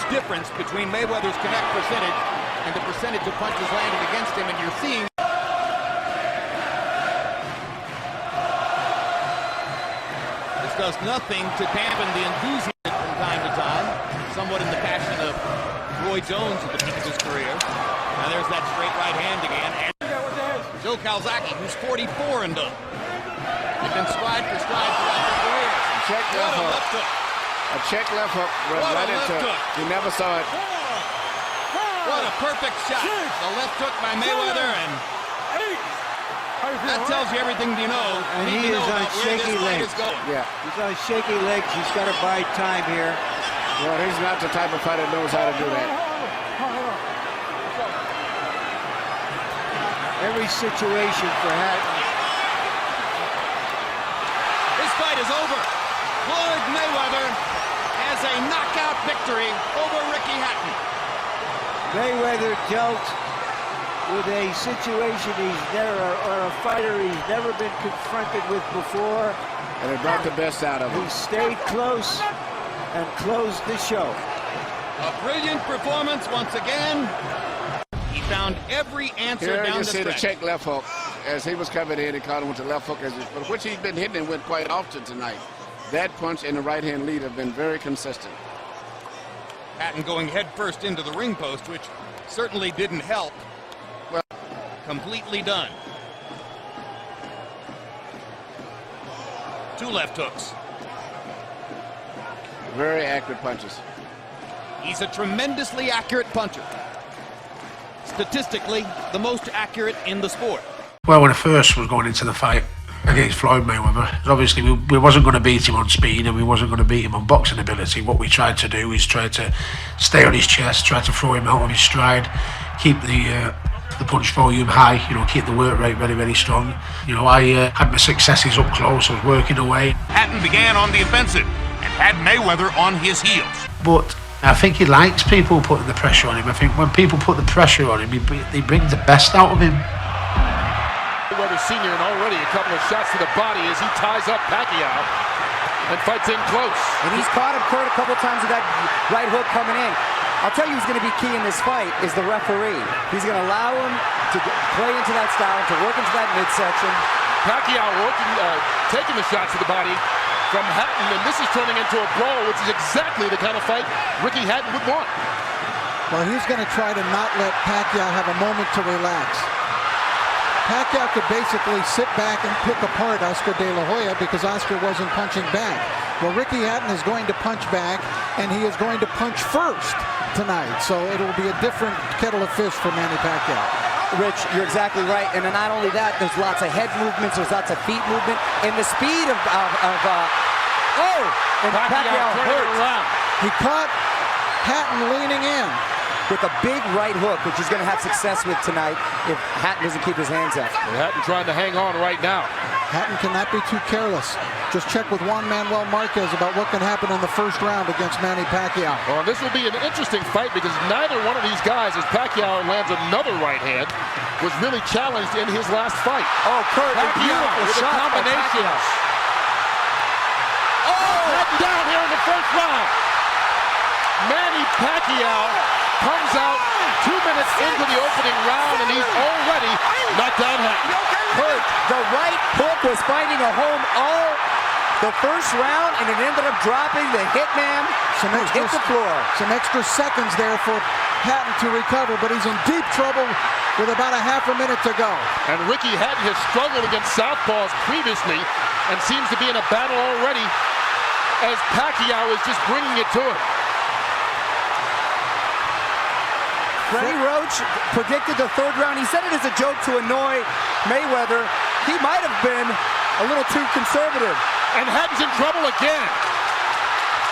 difference between Mayweather's connect percentage and the percentage of punches landed against him, and you're seeing this does nothing to dampen the enthusiasm from time to time, somewhat in the fashion of Roy Jones at the peak of his career. Now there's that straight right hand again. And Joe Calzaghe, who's 44 and 0. They've been stride for stride throughout their careers. Check left hook. A check left hook runs right into it. You never saw it. What a perfect shot. The left hook by Mayweather, and that tells you everything you know. And he is on shaky legs. Yeah. He's on shaky legs. He's got to bide time here. Well, he's not the type of fighter that knows how to do that. Every situation for Hatton. This fight is over. Floyd Mayweather has a knockout victory over Ricky Hatton. Mayweather dealt with a situation or a fighter he's never been confronted with before. And it brought the best out of him. He stayed close and closed the show. A brilliant performance once again. He found every answer Here down you the see stretch. the check left hook. As he was coming in, he caught him with the left hook, but which he's been hitting with quite often tonight. That punch and the right-hand lead have been very consistent. Hatton going head first into the ring post, which certainly didn't help. Well, completely done. Two left hooks. Very accurate punches. He's a tremendously accurate puncher. Statistically, the most accurate in the sport. Well, when I first was going into the fight against Floyd Mayweather, obviously we wasn't going to beat him on speed and we wasn't going to beat him on boxing ability. What we tried to do is try to stay on his chest, try to throw him out of his stride, keep the punch volume high, keep the work rate very, very strong. I had my successes up close. I was working away. Hatton began on the offensive and had Mayweather on his heels. But I think he likes people putting the pressure on him. I think when people put the pressure on him, they bring the best out of him. Mayweather Sr. and already a couple of shots to the body as he ties up Pacquiao and fights in close. And he's caught him, Kurt, a couple times with that right hook coming in. I'll tell you who's going to be key in this fight is the referee. He's going to allow him to play into that style, to work into that midsection. Pacquiao taking the shots to the body from Hatton, and this is turning into a brawl, which is exactly the kind of fight Ricky Hatton would want. Well, he's going to try to not let Pacquiao have a moment to relax. Pacquiao could basically sit back and pick apart Oscar De La Hoya because Oscar wasn't punching back. Well, Ricky Hatton is going to punch back, and he is going to punch first tonight. So it'll be a different kettle of fish for Manny Pacquiao. Rich, you're exactly right. And then not only that, there's lots of head movements, there's lots of feet movement, and the speed of and Pacquiao hurt. He caught Hatton leaning in with a big right hook, which he's going to have success with tonight if Hatton doesn't keep his hands up. Hatton trying to hang on right now. Hatton cannot be too careless. Just check with Juan Manuel Marquez about what can happen in the first round against Manny Pacquiao. Well, this will be an interesting fight because neither one of these guys, as Pacquiao lands another right hand, was really challenged in his last fight. Oh, Kurt, Pacquiao with a combination. Hatton down here in the first round. Manny Pacquiao comes out 2 minutes into the opening round, and he's already knocked down Hatton. Kurt, the right hook was finding a home all the first round, and it ended up dropping the hitman hit the floor. Some extra seconds there for Hatton to recover, but he's in deep trouble with about a half a minute to go. And Ricky Hatton has struggled against southpaws previously and seems to be in a battle already as Pacquiao is just bringing it to him. Freddie Roach predicted the third round. He said it as a joke to annoy Mayweather. He might have been a little too conservative. And Hatton's in trouble again.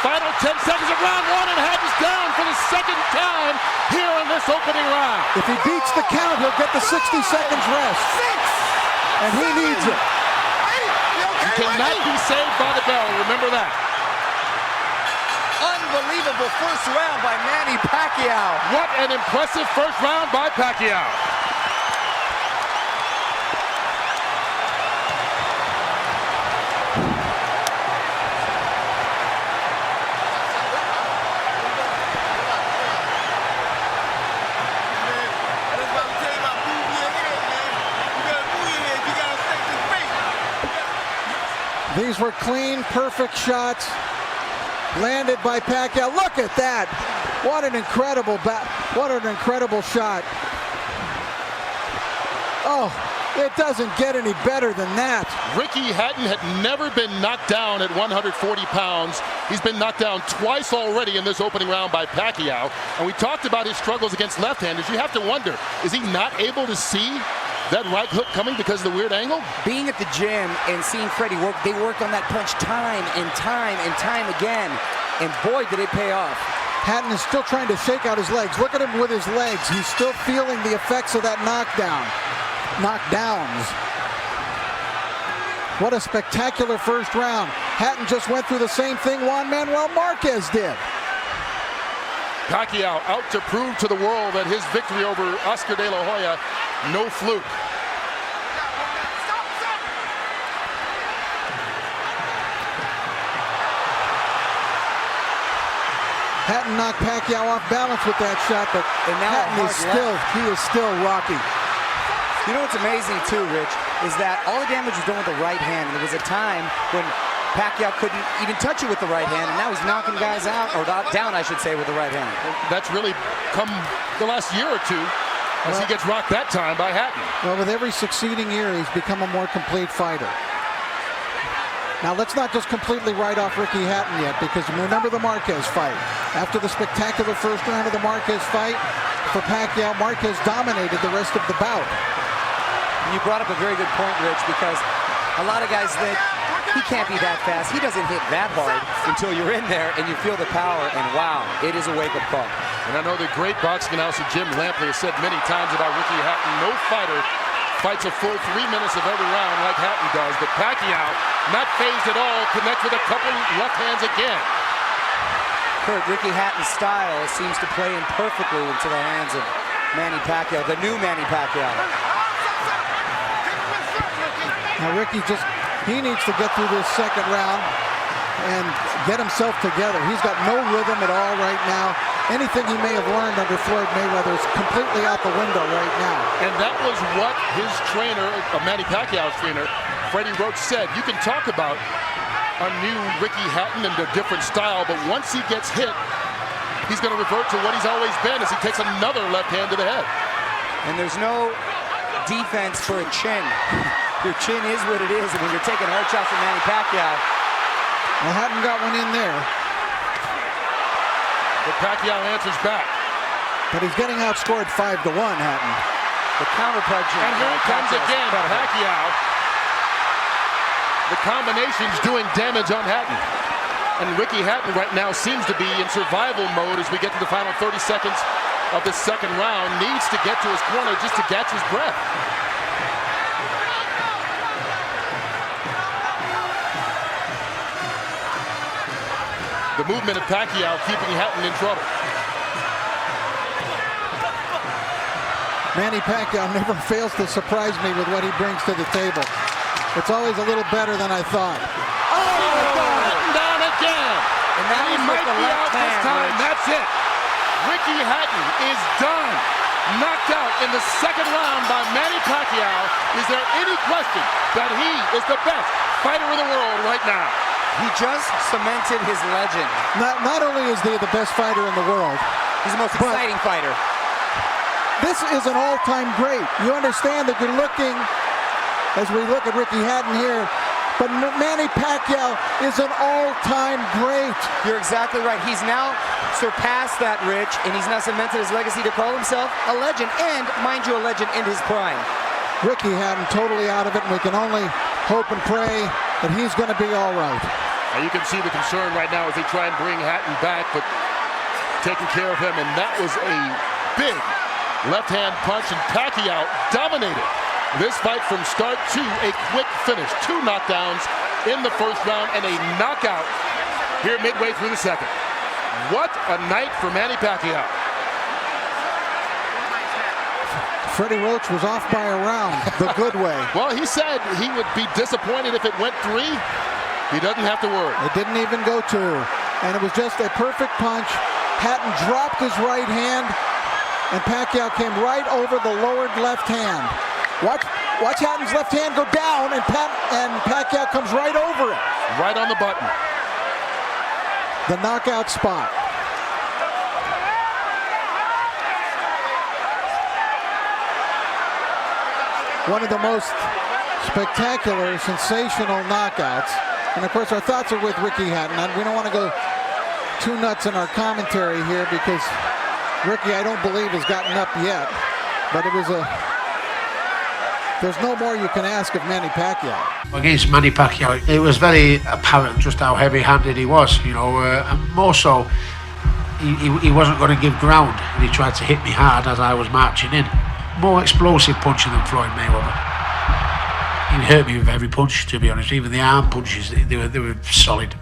Final 10 seconds of round one, and Hatton's down for the second time here in this opening round. If he beats the count, he'll get the 60 seconds rest. And he needs it. He cannot be saved by the bell, remember that. Unbelievable first round by Manny Pacquiao. What an impressive first round by Pacquiao. These were clean, perfect shots landed by Pacquiao. Look at that! What an incredible shot! Oh, it doesn't get any better than that. Ricky Hatton had never been knocked down at 140 pounds. He's been knocked down twice already in this opening round by Pacquiao. And we talked about his struggles against left-handers. You have to wonder, is he not able to see that right hook coming because of the weird angle? Being at the gym and seeing Freddie work, they worked on that punch time and time and time again. And boy, did it pay off. Hatton is still trying to shake out his legs. Look at him with his legs. He's still feeling the effects of that knockdowns. What a spectacular first round. Hatton just went through the same thing Juan Manuel Marquez did. Pacquiao out to prove to the world that his victory over Oscar De La Hoya, no fluke. Hatton knocked Pacquiao off balance with that shot, but Hatton is still rocky. You know what's amazing too, Rich, is that all the damage was done with the right hand. And there was a time when Pacquiao couldn't even touch it with the right hand, and now he's knocking guys out, or down, I should say, with the right hand. That's really come the last year or two as he gets rocked that time by Hatton. Well, with every succeeding year, he's become a more complete fighter. Now, let's not just completely write off Ricky Hatton yet, because remember the Marquez fight. After the spectacular first round of the Marquez fight, for Pacquiao, Marquez dominated the rest of the bout. You brought up a very good point, Rich, because a lot of guys think he can't be that fast. He doesn't hit that hard until you're in there and you feel the power, and wow, it is a wake-up call. And I know the great boxing announcer Jim Lampley has said many times about Ricky Hatton, no fighter fights a full 3 minutes of every round like Hatton does, but Pacquiao, not phased at all, connects with a couple left hands again. Kurt, Ricky Hatton's style seems to play in perfectly into the hands of Manny Pacquiao, the new Manny Pacquiao. Now Ricky he needs to get through this second round and get himself together. He's got no rhythm at all right now. Anything he may have learned under Floyd Mayweather is completely out the window right now. And that was what his trainer, Manny Pacquiao's trainer, Freddie Roach, said. You can talk about a new Ricky Hatton and a different style, but once he gets hit, he's going to revert to what he's always been as he takes another left hand to the head. And there's no defense for a chin. Your chin is what it is, and when you're taking hard shots from Manny Pacquiao. Well, Hatton got one in there. But Pacquiao answers back. But he's getting outscored 5-1, Hatton. The counter punch. And here it comes again, Pacquiao. The combination's doing damage on Hatton. And Ricky Hatton right now seems to be in survival mode as we get to the final 30 seconds of the second round. Needs to get to his corner just to catch his breath. The movement of Pacquiao keeping Hatton in trouble. Manny Pacquiao never fails to surprise me with what he brings to the table. It's always a little better than I thought. Oh, Hatton down again. And that he might be out this time. Rich. That's it. Ricky Hatton is done. Knocked out in the second round by Manny Pacquiao. Is there any question that he is the best fighter in the world right now? He just cemented his legend. Not only is he the best fighter in the world, he's the most exciting fighter. This is an all-time great. You understand that you're looking, as we look at Ricky Hatton here, but Manny Pacquiao is an all-time great. You're exactly right. He's now surpassed that, Rich, and he's now cemented his legacy to call himself a legend, and, mind you, a legend in his prime. Ricky Hatton totally out of it, and we can only hope and pray that he's going to be all right. Now you can see the concern right now as they try and bring Hatton back, but taking care of him, and that was a big left-hand punch, and Pacquiao dominated this fight from start to a quick finish. 2 knockdowns in the first round and a knockout here midway through the second. What a night for Manny Pacquiao. Freddie Roach was off by a round the good way. Well, he said he would be disappointed if it went 3. He doesn't have to worry. It didn't even go 2. And it was just a perfect punch. Hatton dropped his right hand, and Pacquiao came right over the lowered left hand. Watch Hatton's left hand go down, and Pacquiao comes right over it. right on the button. The knockout spot. One of the most spectacular, sensational knockouts. And of course, our thoughts are with Ricky Hatton. And we don't want to go too nuts in our commentary here because Ricky, I don't believe, has gotten up yet. But it was there's no more you can ask of Manny Pacquiao. Against Manny Pacquiao, it was very apparent just how heavy-handed he was, you know, and more so, he wasn't going to give ground, and he tried to hit me hard as I was marching in. More explosive puncher than Floyd Mayweather. He hurt me with every punch, to be honest. Even the arm punches, they were solid.